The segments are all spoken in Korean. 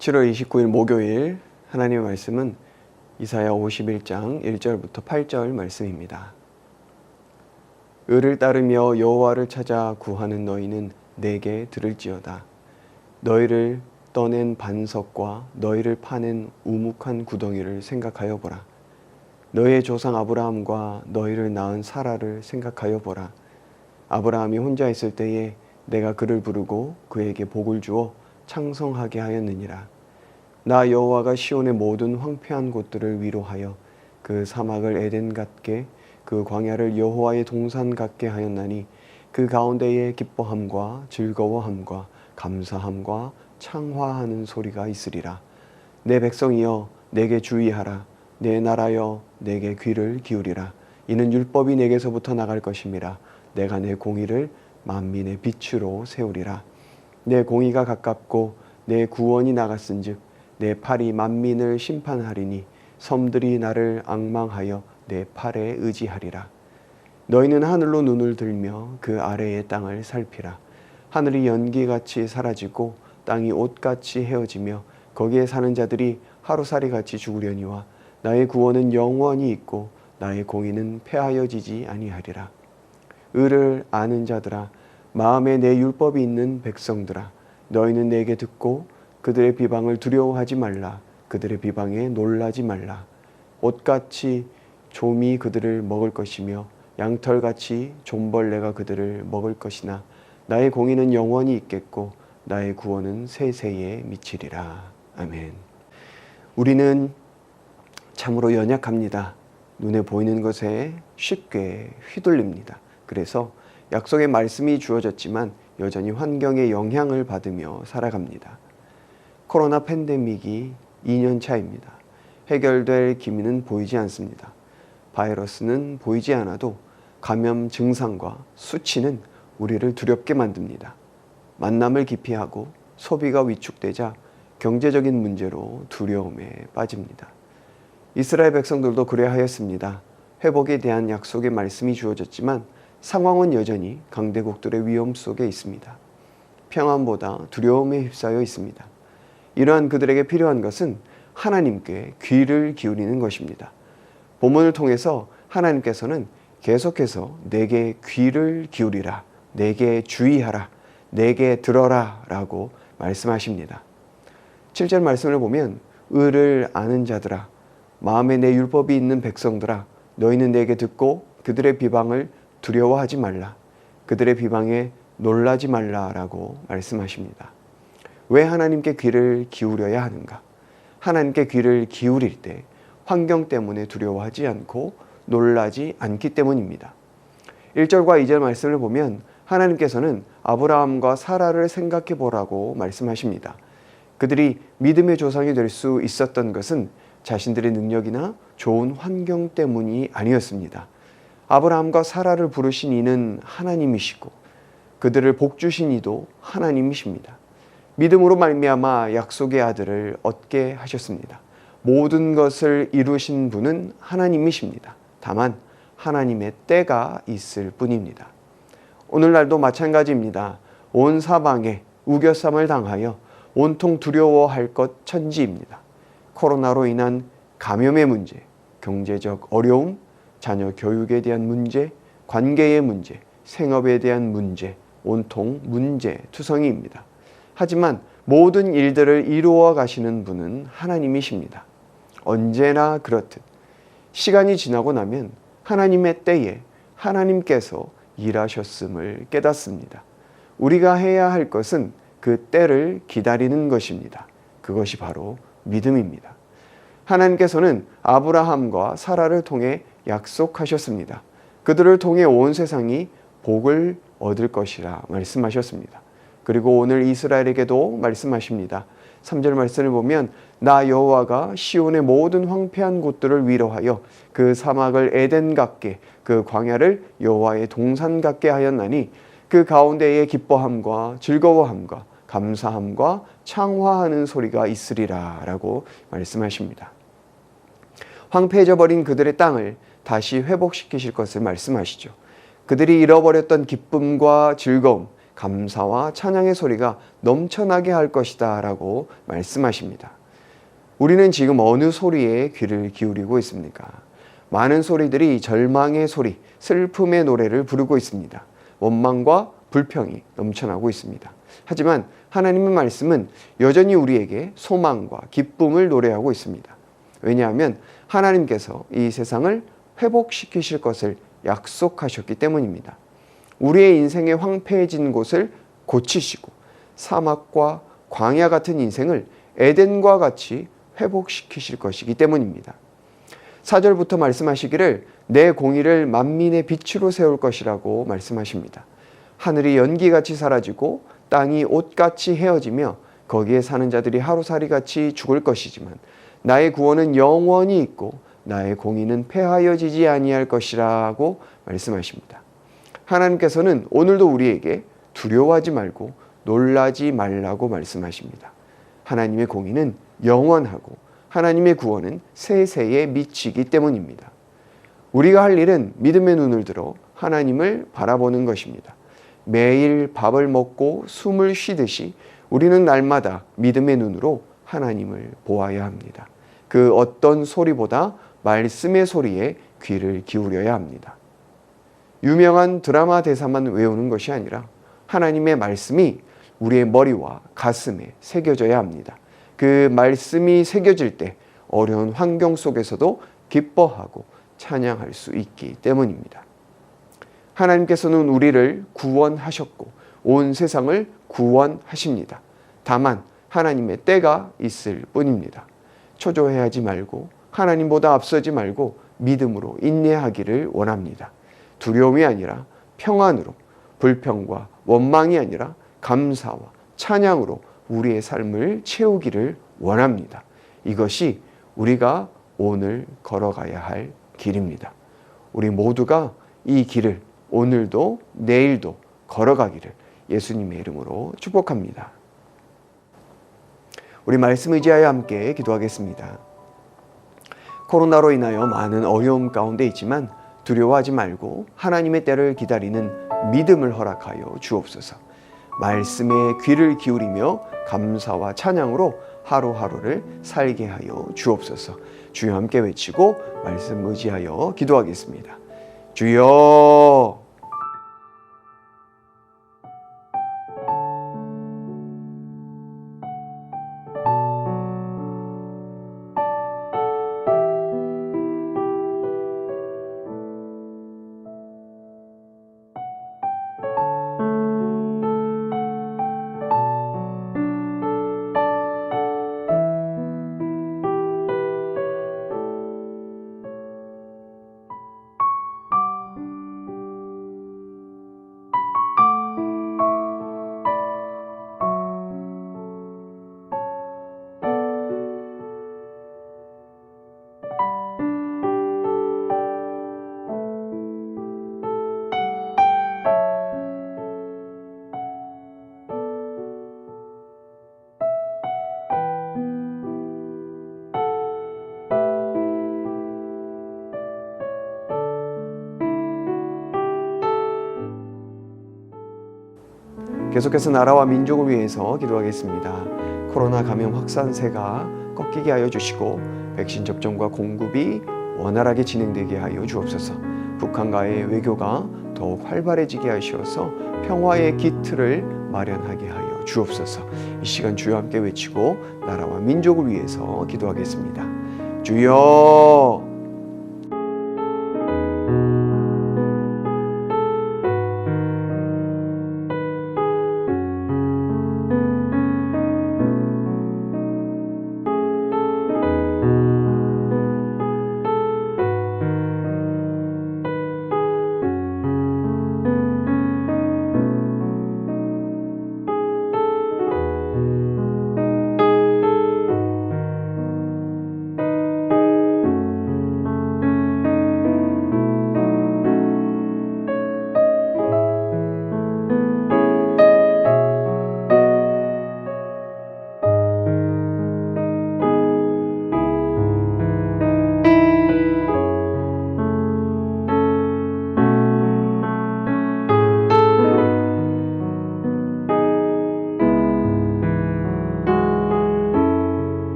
7월 29일 목요일 하나님의 말씀은 이사야 51장 1절부터 8절 말씀입니다. 의를 따르며 여호와를 찾아 구하는 너희는 내게 들을지어다. 너희를 떠낸 반석과 너희를 파낸 우묵한 구덩이를 생각하여 보라. 너희의 조상 아브라함과 너희를 낳은 사라를 생각하여 보라. 아브라함이 혼자 있을 때에 내가 그를 부르고 그에게 복을 주어 창성하게 하였느니라. 나 여호와가 시온의 모든 황폐한 곳들을 위로하여 그 사막을 에덴 같게 그 광야를 여호와의 동산 같게 하였나니 그 가운데에 기뻐함과 즐거워함과 감사함과 창화하는 소리가 있으리라. 내 백성이여 내게 주의하라. 내 나라여 내게 귀를 기울이라. 이는 율법이 내게서부터 나갈 것임이라. 내가 내 공의를 만민의 빛으로 세우리라. 내 공의가 가깝고 내 구원이 나갔은즉 내 팔이 만민을 심판하리니 섬들이 나를 앙망하여 내 팔에 의지하리라. 너희는 하늘로 눈을 들며 그 아래의 땅을 살피라. 하늘이 연기같이 사라지고 땅이 옷같이 헤어지며 거기에 사는 자들이 하루살이같이 죽으려니와 나의 구원은 영원히 있고 나의 공의는 패하여지지 아니하리라. 의를 아는 자들아, 마음에 내 율법이 있는 백성들아, 너희는 내게 듣고 그들의 비방을 두려워하지 말라. 그들의 비방에 놀라지 말라. 옷같이 좀이 그들을 먹을 것이며 양털같이 좀벌레가 그들을 먹을 것이나 나의 공의는 영원히 있겠고 나의 구원은 세세에 미치리라. 아멘. 우리는 참으로 연약합니다. 눈에 보이는 것에 쉽게 휘둘립니다. 그래서 약속의 말씀이 주어졌지만 여전히 환경의 영향을 받으며 살아갑니다. 코로나 팬데믹이 2년 차입니다. 해결될 기미는 보이지 않습니다. 바이러스는 보이지 않아도 감염 증상과 수치는 우리를 두렵게 만듭니다. 만남을 기피하고 소비가 위축되자 경제적인 문제로 두려움에 빠집니다. 이스라엘 백성들도 그래하였습니다. 회복에 대한 약속의 말씀이 주어졌지만 상황은 여전히 강대국들의 위험 속에 있습니다. 평안보다 두려움에 휩싸여 있습니다. 이러한 그들에게 필요한 것은 하나님께 귀를 기울이는 것입니다. 본문을 통해서 하나님께서는 계속해서 내게 귀를 기울이라, 내게 주의하라, 내게 들어라 라고 말씀하십니다. 7절 말씀을 보면 의를 아는 자들아, 마음에 내 율법이 있는 백성들아, 너희는 내게 듣고 그들의 비방을 두려워하지 말라. 그들의 비방에 놀라지 말라라고 말씀하십니다. 왜 하나님께 귀를 기울여야 하는가? 하나님께 귀를 기울일 때 환경 때문에 두려워하지 않고 놀라지 않기 때문입니다. 1절과 2절 말씀을 보면 하나님께서는 아브라함과 사라를 생각해 보라고 말씀하십니다. 그들이 믿음의 조상이 될 수 있었던 것은 자신들의 능력이나 좋은 환경 때문이 아니었습니다. 아브라함과 사라를 부르신 이는 하나님이시고 그들을 복주신 이도 하나님이십니다. 믿음으로 말미암아 약속의 아들을 얻게 하셨습니다. 모든 것을 이루신 분은 하나님이십니다. 다만 하나님의 때가 있을 뿐입니다. 오늘날도 마찬가지입니다. 온 사방에 우겨쌈을 당하여 온통 두려워할 것 천지입니다. 코로나로 인한 감염의 문제, 경제적 어려움, 자녀 교육에 대한 문제, 관계의 문제, 생업에 대한 문제, 온통 문제투성이입니다. 하지만 모든 일들을 이루어 가시는 분은 하나님이십니다. 언제나 그렇듯 시간이 지나고 나면 하나님의 때에 하나님께서 일하셨음을 깨닫습니다. 우리가 해야 할 것은 그 때를 기다리는 것입니다. 그것이 바로 믿음입니다. 하나님께서는 아브라함과 사라를 통해 약속하셨습니다. 그들을 통해 온 세상이 복을 얻을 것이라 말씀하셨습니다. 그리고 오늘 이스라엘에게도 말씀하십니다. 3절 말씀을 보면 나 여호와가 시온의 모든 황폐한 곳들을 위로하여 그 사막을 에덴 같게 그 광야를 여호와의 동산 같게 하였나니 그 가운데에 기뻐함과 즐거워함과 감사함과 창화하는 소리가 있으리라 라고 말씀하십니다. 황폐해져 버린 그들의 땅을 다시 회복시키실 것을 말씀하시죠. 그들이 잃어버렸던 기쁨과 즐거움, 감사와 찬양의 소리가 넘쳐나게 할 것이다 라고 말씀하십니다. 우리는 지금 어느 소리에 귀를 기울이고 있습니까? 많은 소리들이 절망의 소리, 슬픔의 노래를 부르고 있습니다. 원망과 불평이 넘쳐나고 있습니다. 하지만 하나님의 말씀은 여전히 우리에게 소망과 기쁨을 노래하고 있습니다. 왜냐하면 하나님께서 이 세상을 회복시키실 것을 약속하셨기 때문입니다. 우리의 인생의 황폐해진 곳을 고치시고 사막과 광야 같은 인생을 에덴과 같이 회복시키실 것이기 때문입니다. 4절부터 말씀하시기를 내 공의를 만민의 빛으로 세울 것이라고 말씀하십니다. 하늘이 연기같이 사라지고 땅이 옷같이 헤어지며 거기에 사는 자들이 하루살이같이 죽을 것이지만 나의 구원은 영원히 있고 나의 공의는 패하여지지 아니할 것이라고 말씀하십니다. 하나님께서는 오늘도 우리에게 두려워하지 말고 놀라지 말라고 말씀하십니다. 하나님의 공의는 영원하고 하나님의 구원은 세세에 미치기 때문입니다. 우리가 할 일은 믿음의 눈을 들어 하나님을 바라보는 것입니다. 매일 밥을 먹고 숨을 쉬듯이 우리는 날마다 믿음의 눈으로 하나님을 보아야 합니다. 그 어떤 소리보다 말씀의 소리에 귀를 기울여야 합니다. 유명한 드라마 대사만 외우는 것이 아니라 하나님의 말씀이 우리의 머리와 가슴에 새겨져야 합니다. 그 말씀이 새겨질 때 어려운 환경 속에서도 기뻐하고 찬양할 수 있기 때문입니다. 하나님께서는 우리를 구원하셨고 온 세상을 구원하십니다. 다만 하나님의 때가 있을 뿐입니다. 초조해하지 말고 하나님보다 앞서지 말고 믿음으로 인내하기를 원합니다. 두려움이 아니라 평안으로, 불평과 원망이 아니라 감사와 찬양으로 우리의 삶을 채우기를 원합니다. 이것이 우리가 오늘 걸어가야 할 길입니다. 우리 모두가 이 길을 오늘도 내일도 걸어가기를 예수님의 이름으로 축복합니다. 우리 말씀 의지하여 함께 기도하겠습니다. 코로나로 인하여 많은 어려움 가운데 있지만 두려워하지 말고 하나님의 때를 기다리는 믿음을 허락하여 주옵소서. 말씀에 귀를 기울이며 감사와 찬양으로 하루하루를 살게 하여 주옵소서. 주여 함께 외치고 말씀 의지하여 기도하겠습니다. 주여. 계속해서 나라와 민족을 위해서 기도하겠습니다. 코로나 감염 확산세가 꺾이게 하여 주시고 백신 접종과 공급이 원활하게 진행되게 하여 주옵소서. 북한과의 외교가 더욱 활발해지게 하시어서 평화의 기틀을 마련하게 하여 주옵소서. 이 시간 주여 함께 외치고 나라와 민족을 위해서 기도하겠습니다. 주여.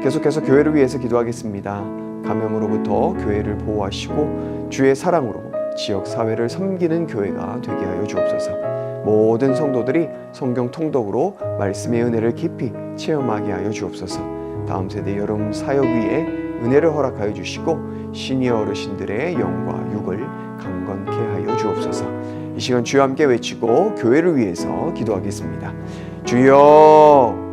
계속해서 교회를 위해서 기도하겠습니다. 감염으로부터 교회를 보호하시고 주의 사랑으로 지역 사회를 섬기는 교회가 되게 하여 주옵소서. 모든 성도들이 성경 통독으로 말씀의 은혜를 깊이 체험하게 하여 주옵소서. 다음 세대 여름 사역 위에 은혜를 허락하여 주시고 시니어 어르신들의 영과 육을 강건케 하여 주옵소서. 이 시간 주여 함께 외치고 교회를 위해서 기도하겠습니다. 주여,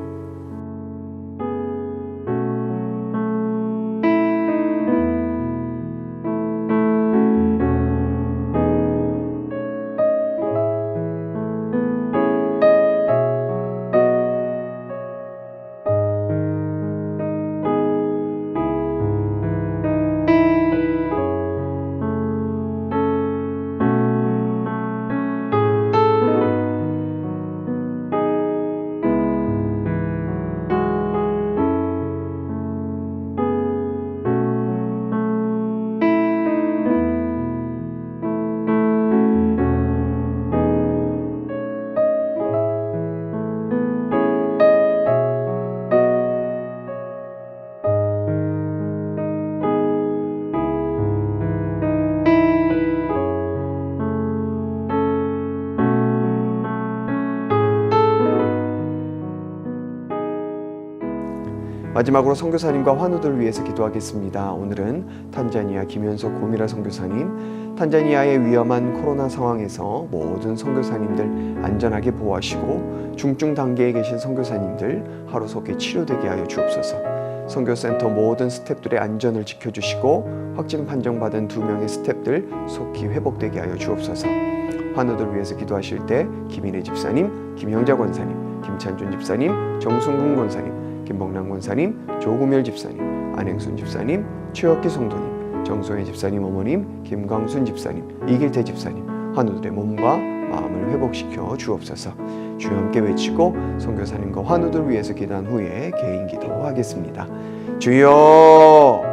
마지막으로 선교사님과 환우들을 위해서 기도하겠습니다. 오늘은 탄자니아 김현석 고미라 선교사님, 탄자니아의 위험한 코로나 상황에서 모든 선교사님들 안전하게 보호하시고 중증 단계에 계신 선교사님들 하루속히 치료되게 하여 주옵소서. 선교센터 모든 스태프들의 안전을 지켜주시고 확진 판정받은 2명의 스태프들 속히 회복되게 하여 주옵소서. 환우들 위해서 기도하실 때 김인혜 집사님, 김형자 권사님, 김찬준 집사님, 정순근 권사님, 김복남 권사님, 조구멸 집사님, 안행순 집사님, 최혁기 성도님, 정소혜 집사님 어머님, 김광순 집사님, 이길태 집사님, 환우들의 몸과 마음을 회복시켜 주옵소서. 주여 함께 외치고 선교사님과 환우들 위해서 기도한 후에 개인 기도하겠습니다. 주여,